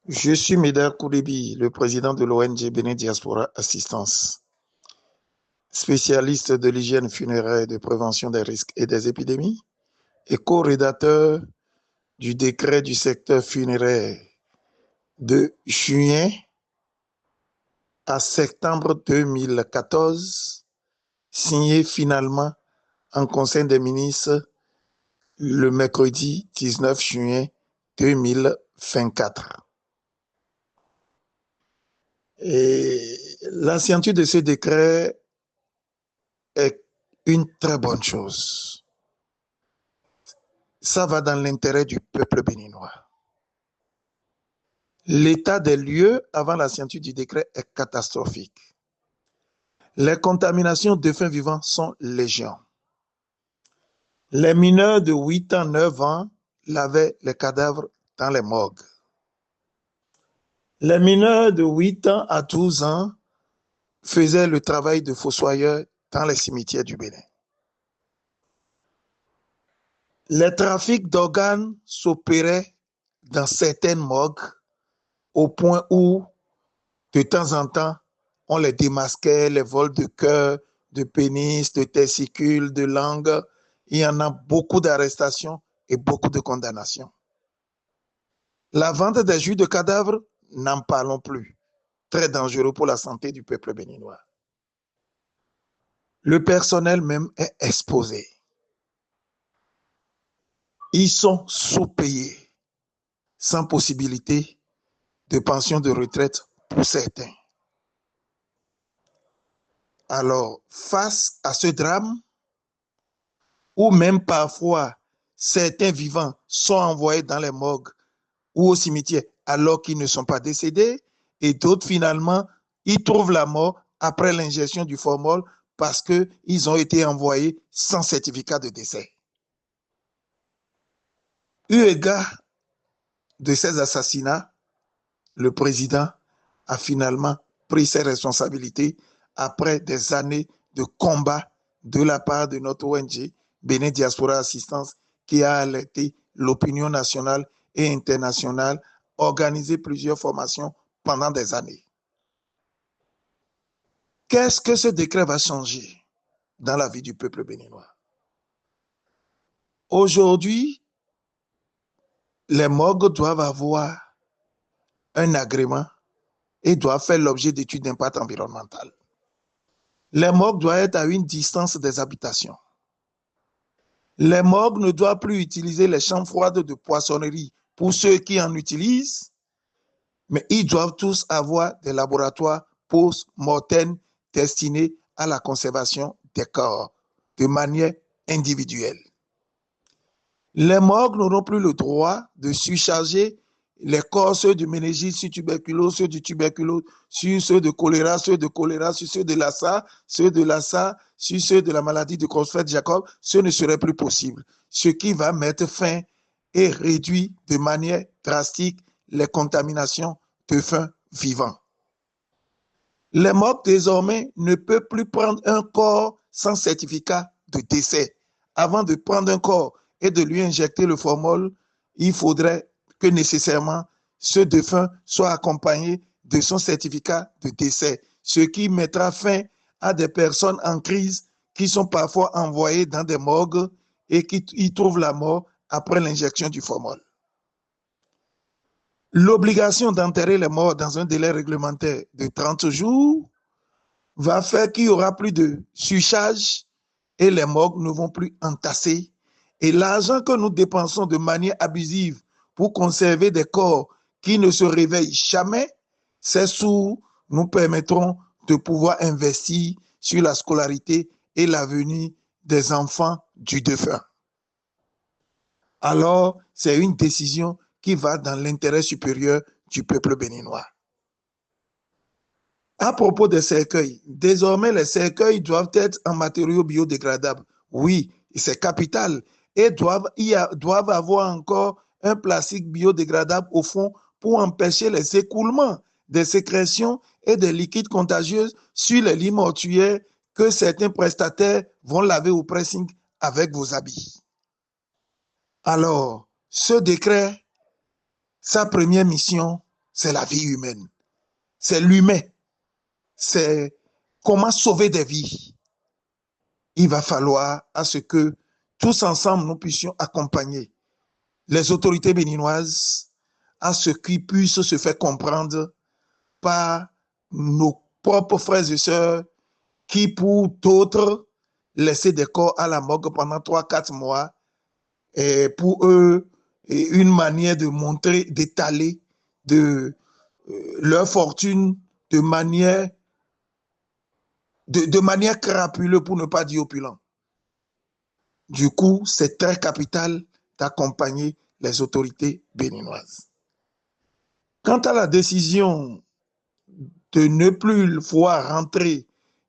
Je suis Médard Koulibi, le président de l'ONG Bénin Diaspora Assistance, spécialiste de l'hygiène funéraire et de prévention des risques et des épidémies, et co-rédacteur du décret du secteur funéraire de juin à septembre 2014, signé finalement en Conseil des ministres le mercredi 19 juin 2024. Et la signature de ce décret est une très bonne chose. Ça va dans l'intérêt du peuple béninois. L'état des lieux avant la signature du décret est catastrophique. Les contaminations de défunts vivants sont légion. Les mineurs de 8 ans, 9 ans lavaient les cadavres dans les morgues. Les mineurs de 8 ans à 12 ans faisaient le travail de fossoyeurs dans les cimetières du Bénin. Les trafics d'organes s'opéraient dans certaines morgues au point où, de temps en temps, on les démasquait, les vols de cœur, de pénis, de testicules, de langue. Il y en a beaucoup d'arrestations et beaucoup de condamnations. La vente des jus de cadavres, n'en parlons plus. Très dangereux pour la santé du peuple béninois. Le personnel même est exposé. Ils sont sous-payés, sans possibilité de pension de retraite pour certains. Alors, face à ce drame, où même parfois certains vivants sont envoyés dans les morgues ou au cimetière alors qu'ils ne sont pas décédés, et d'autres finalement, ils trouvent la mort après l'ingestion du formol parce qu'ils ont été envoyés sans certificat de décès. Eu égard de ces assassinats, le président a finalement pris ses responsabilités après des années de combat de la part de notre ONG, Bénin Diaspora Assistance, qui a alerté l'opinion nationale et internationale, organisé plusieurs formations pendant des années. Qu'est-ce que ce décret va changer dans la vie du peuple béninois? Aujourd'hui, les morgues doivent avoir un agrément et doivent faire l'objet d'études d'impact environnemental. Les morgues doivent être à une distance des habitations. Les morgues ne doivent plus utiliser les chambres froides de poissonnerie pour ceux qui en utilisent, mais ils doivent tous avoir des laboratoires post-mortem destinés à la conservation des corps de manière individuelle. Les morgues n'auront plus le droit de surcharger les corps, ceux de méningite sur tuberculose, ceux de tuberculose sur ceux de choléra, sur ceux de Lassa, ceux de Lassa sur ceux de la maladie de Creutzfeldt-Jakob. Ce ne serait plus possible. Ce qui va mettre fin et réduire de manière drastique les contaminations de fins vivants. Les morgues désormais ne peuvent plus prendre un corps sans certificat de décès. Avant de prendre un corps et de lui injecter le formol, il faudrait que nécessairement ce défunt soit accompagné de son certificat de décès, ce qui mettra fin à des personnes en crise qui sont parfois envoyées dans des morgues et qui y trouvent la mort après l'injection du formol. L'obligation d'enterrer les morts dans un délai réglementaire de 30 jours va faire qu'il y aura plus de surcharge et les morgues ne vont plus entasser. Et l'argent que nous dépensons de manière abusive pour conserver des corps qui ne se réveillent jamais, ces sous nous permettront de pouvoir investir sur la scolarité et l'avenir des enfants du défunt. Alors, c'est une décision qui va dans l'intérêt supérieur du peuple béninois. À propos des cercueils, désormais les cercueils doivent être en matériaux biodégradables. Oui, c'est capital. Et doivent avoir encore un plastique biodégradable au fond pour empêcher les écoulements des sécrétions et des liquides contagieux sur les lits mortuaires que certains prestataires vont laver au pressing avec vos habits. Alors, ce décret, sa première mission, c'est la vie humaine. C'est l'humain. C'est comment sauver des vies. Il va falloir à ce que tous ensemble, nous puissions accompagner les autorités béninoises à ce qu'ils puissent se faire comprendre par nos propres frères et sœurs qui, pour d'autres, laissaient des corps à la morgue pendant 3-4 mois. Et pour eux, une manière de montrer, d'étaler leur fortune de manière crapuleuse, pour ne pas dire opulent. Du coup, c'est très capital d'accompagner les autorités béninoises. Quant à la décision de ne plus voir rentrer,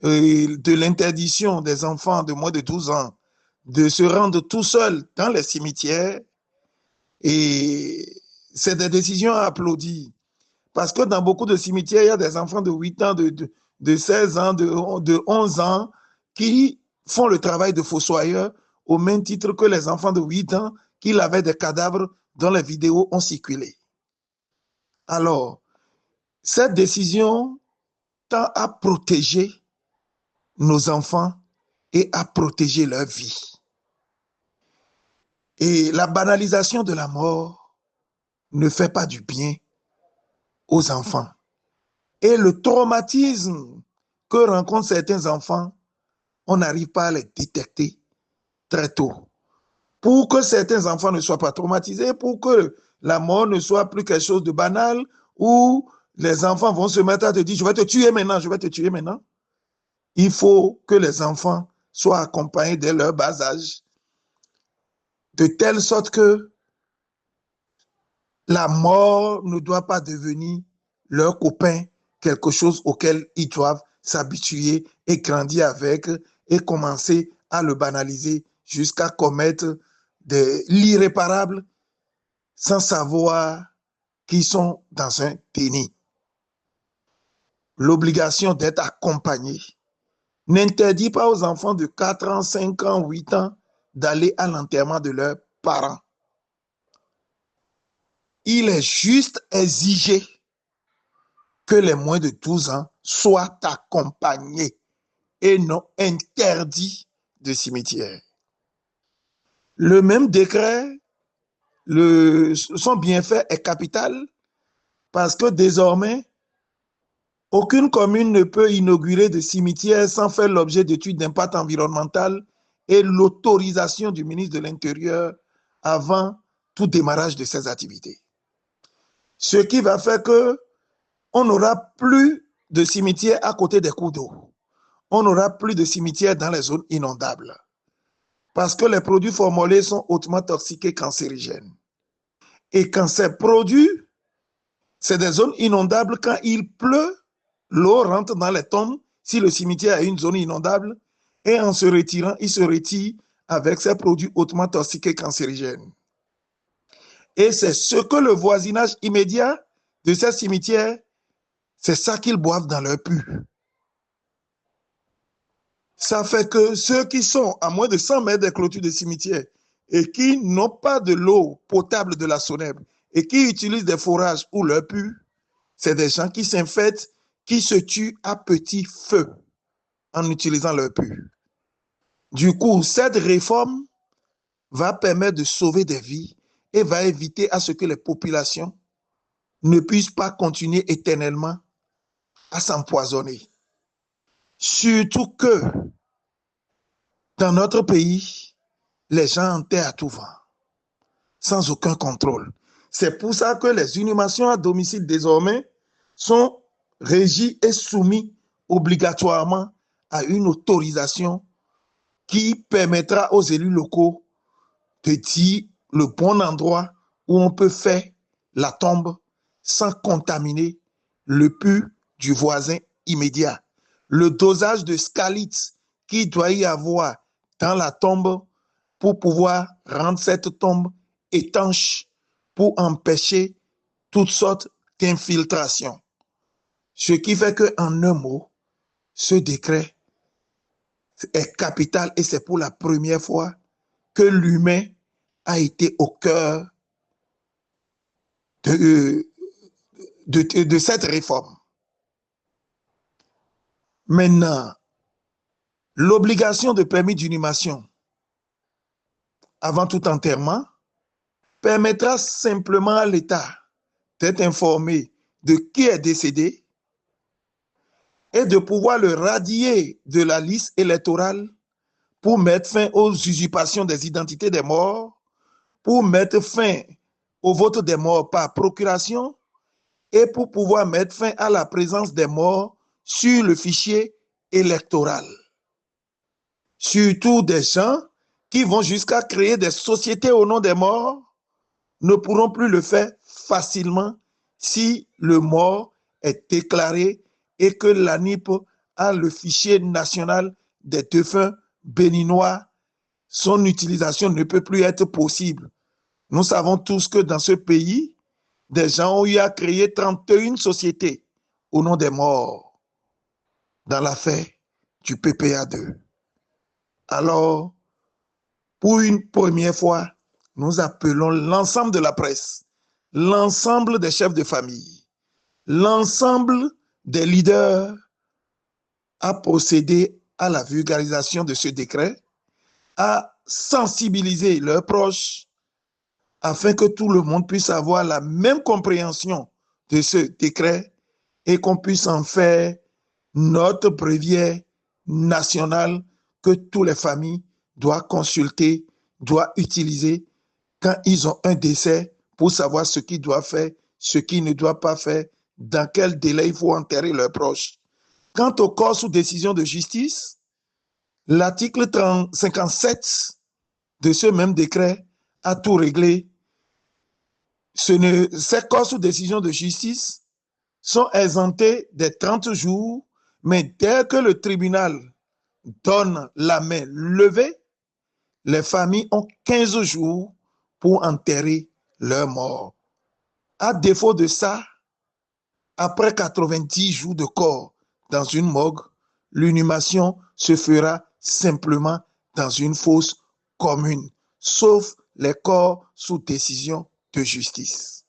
de l'interdiction des enfants de moins de 12 ans de se rendre tout seuls dans les cimetières, et c'est des décisions à applaudir. Parce que dans beaucoup de cimetières, il y a des enfants de 8 ans, de 16 ans, de 11 ans qui font le travail de fossoyeur au même titre que les enfants de 8 ans qui lavaient des cadavres dont les vidéos ont circulé. Alors, cette décision tend à protéger nos enfants et à protéger leur vie. Et la banalisation de la mort ne fait pas du bien aux enfants. Et le traumatisme que rencontrent certains enfants, on n'arrive pas à les détecter très tôt. Pour que certains enfants ne soient pas traumatisés, pour que la mort ne soit plus quelque chose de banal, où les enfants vont se mettre à te dire « je vais te tuer maintenant, je vais te tuer maintenant », il faut que les enfants soient accompagnés dès leur bas âge, de telle sorte que la mort ne doit pas devenir leur copain, quelque chose auquel ils doivent s'habituer et grandir avec et commencer à le banaliser jusqu'à commettre l'irréparable sans savoir qu'ils sont dans un déni. L'obligation d'être accompagné n'interdit pas aux enfants de 4 ans, 5 ans, 8 ans d'aller à l'enterrement de leurs parents. Il est juste exigé que les moins de 12 ans soient accompagnés et non interdits de cimetière. Le même décret, son bienfait est capital parce que désormais, aucune commune ne peut inaugurer de cimetière sans faire l'objet d'études d'impact environnemental et l'autorisation du ministre de l'Intérieur avant tout démarrage de ces activités. Ce qui va faire qu'on n'aura plus de cimetières à côté des cours d'eau. On n'aura plus de cimetières dans les zones inondables parce que les produits formulés sont hautement toxiques et cancérigènes. Et quand ces produits, c'est des zones inondables, quand il pleut, l'eau rentre dans les tombes si le cimetière a une zone inondable et en se retirant, il se retire avec ces produits hautement toxiques et cancérigènes. Et c'est ce que le voisinage immédiat de ces cimetières, c'est ça qu'ils boivent dans leur pu. Ça fait que ceux qui sont à moins de 100 mètres des clôtures de cimetières et qui n'ont pas de l'eau potable de la Sonèbre et qui utilisent des forages pour leur pu, c'est des gens qui s'infectent, qui se tuent à petit feu en utilisant leur pu. Du coup, cette réforme va permettre de sauver des vies et va éviter à ce que les populations ne puissent pas continuer éternellement à s'empoisonner. Surtout que dans notre pays, les gens enterrent à tout vent, sans aucun contrôle. C'est pour ça que les inhumations à domicile désormais sont régies et soumises obligatoirement à une autorisation qui permettra aux élus locaux de dire le bon endroit où on peut faire la tombe sans contaminer le pu du voisin immédiat. Le dosage de scalite qu'il doit y avoir dans la tombe pour pouvoir rendre cette tombe étanche pour empêcher toutes sortes d'infiltrations. Ce qui fait qu'en un mot, ce décret est capital et c'est pour la première fois que l'humain a été au cœur de de cette réforme. Maintenant, l'obligation de permis d'inhumation avant tout enterrement permettra simplement à l'État d'être informé de qui est décédé et de pouvoir le radier de la liste électorale pour mettre fin aux usurpations des identités des morts, pour mettre fin au vote des morts par procuration et pour pouvoir mettre fin à la présence des morts sur le fichier électoral. Surtout des gens qui vont jusqu'à créer des sociétés au nom des morts ne pourront plus le faire facilement si le mort est déclaré et que l'ANIP a le fichier national des défunts béninois. Son utilisation ne peut plus être possible. Nous savons tous que dans ce pays, des gens ont eu à créer 31 sociétés au nom des morts dans l'affaire du PPA2. Alors, pour une première fois, nous appelons l'ensemble de la presse, l'ensemble des chefs de famille, l'ensemble des leaders à procéder à la vulgarisation de ce décret, à sensibiliser leurs proches afin que tout le monde puisse avoir la même compréhension de ce décret et qu'on puisse en faire notre bréviaire national que toutes les familles doivent consulter, doivent utiliser quand ils ont un décès pour savoir ce qu'ils doivent faire, ce qu'ils ne doivent pas faire, dans quel délai il faut enterrer leurs proches. Quant au corps sous décision de justice, l'article 57 de ce même décret a tout réglé. Ces corps sous décision de justice sont exemptés des 30 jours, mais dès que le tribunal donne la main levée, les familles ont 15 jours pour enterrer leurs morts. À défaut de ça, après 90 jours de corps dans une morgue, l'inhumation se fera simplement dans une fosse commune, sauf les corps sous décision de justice.